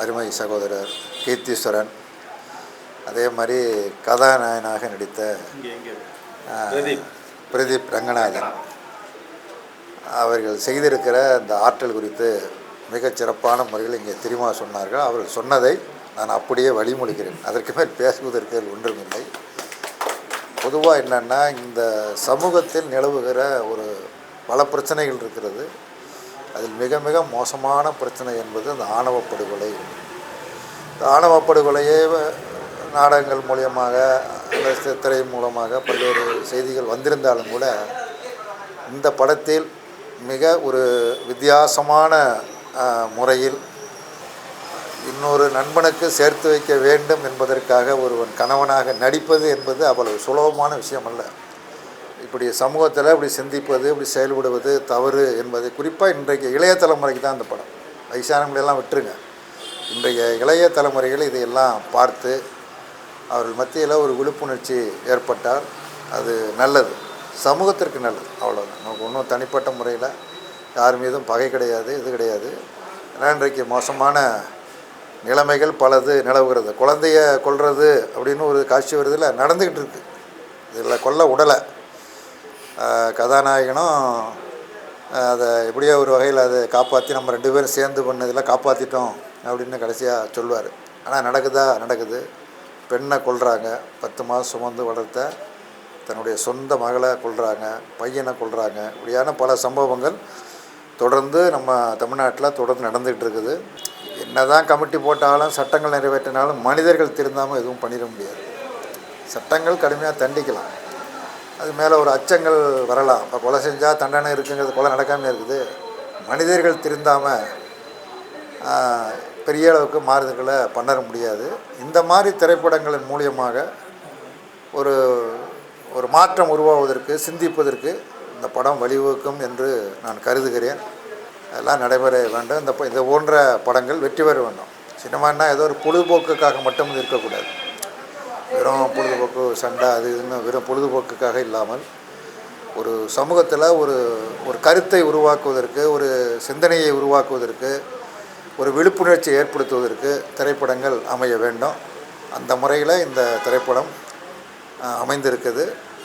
அருமை சகோதரர் கீர்த்தீஸ்வரன், அதே மாதிரி கதாநாயகனாக நடித்த பிரதீப் ரங்கநாதன் அவர்கள் செய்திருக்கிற இந்த ஆற்றல் குறித்து மிகச்சிறப்பான முறையில் இங்கே தெரியுமா சொன்னார்கள். அவர்கள் சொன்னதை நான் அப்படியே வழிமொழிகிறேன். அதற்கு மேல் பேசுவதற்கு ஒன்றுமில்லை. பொதுவாக என்னென்னா, இந்த சமூகத்தில் நிலவுகிற பல பிரச்சனைகள் இருக்கிறது. அதில் மிக மிக மோசமான பிரச்சனை என்பது அந்த ஆணவ படுகொலை. இந்த ஆணவ படுகொலையே நாடகங்கள் மூலியமாக அல்லது திரை மூலமாக பல்வேறு செய்திகள் வந்திருந்தாலும் கூட இந்த படத்தில் மிக வித்தியாசமான முறையில் இன்னொரு நண்பனுக்கு சேர்த்து வைக்க வேண்டும் என்பதற்காக ஒருவன் கணவனாக நடிப்பது என்பது அவ்வளவு சுலபமான விஷயம் அல்ல. இப்படி சமூகத்தில் இப்படி சிந்திப்பது, இப்படி செயல்படுவது தவறு என்பது குறிப்பாக இன்றைக்கு இளைய தலைமுறைக்கு தான் அந்த படம். வயசானவங்களெல்லாம் விட்டுருங்க. இன்றைய இளைய தலைமுறைகள் இதையெல்லாம் பார்த்து அவர்கள் மத்தியில் ஒரு விழிப்புணர்ச்சி ஏற்பட்டால் அது நல்லது, சமூகத்திற்கு நல்லது. அவ்வளோதான். நமக்கு ஒன்றும் தனிப்பட்ட முறையில் யார் மீதும் பகை கிடையாது, இது கிடையாது. ஏன்னா இன்றைக்கு மோசமான நிலைமைகள் பலது நிலவுகிறது. குழந்தைய கொல்றது அப்படின்னு ஒரு காட்சி வருதில் நடந்துக்கிட்டு இருக்குது. இதில் கொல்ல உடலை கதாநாயகனும் அதை எப்படியோ ஒரு வகையில் அதை காப்பாற்றி நம்ம 2 பேரும் சேர்ந்து பண்ணதில் காப்பாற்றிட்டோம் அப்படின்னு கடைசியாக சொல்லுவார். ஆனால் நடக்குது. பெண்ணை கொல்றாங்க. 10 மாதம் சுமந்து வளர்த்த தன்னுடைய சொந்த மகளை கொல்றாங்க, பையனை கொல்றாங்க. இப்படியான பல சம்பவங்கள் தொடர்ந்து நம்ம தமிழ்நாட்டில் தொடர்ந்து நடந்துகிட்டு இருக்குது. என்ன தான் கமிட்டி போட்டாலும் சட்டங்கள் நிறைவேற்றினாலும் மனிதர்கள் திருந்தாமல் எதுவும் பண்ணிட முடியாது. சட்டங்கள் கடுமையாக தண்டிக்கலாம், அது மேலே ஒரு அச்சங்கள் வரலாம். இப்போ கொலை செஞ்சால் தண்டனை இருக்குங்கிறது, கொலை நடக்காமல் இருக்குது. மனிதர்கள் திருந்தாமல் பெரிய அளவுக்கு மாறுதல்களை பண்ண முடியாது. இந்த மாதிரி திரைப்படங்களின் மூலியமாக ஒரு மாற்றம் உருவாவதற்கு, சிந்திப்பதற்கு இந்த படம் வழிவகுக்கும் என்று நான் கருதுகிறேன். எல்லாம் நடைபெற வேண்டும். இந்த போன்ற படங்கள் வெற்றி பெற வேண்டும். சினிமான்னா ஏதோ ஒரு பொழுதுபோக்குக்காக மட்டும் இருக்கக்கூடாது. வெறும் பொழுதுபோக்கு சண்டை அது இதுன்னு வெறும் பொழுதுபோக்குக்காக இல்லாமல் ஒரு சமூகத்தில் ஒரு கருத்தை உருவாக்குவதற்கு, ஒரு சிந்தனையை உருவாக்குவதற்கு, ஒரு விழிப்புணர்ச்சி ஏற்படுத்துவதற்கு திரைப்படங்கள் அமைய வேண்டும். அந்த முறையில் இந்த திரைப்படம் அமைந்திருக்குது.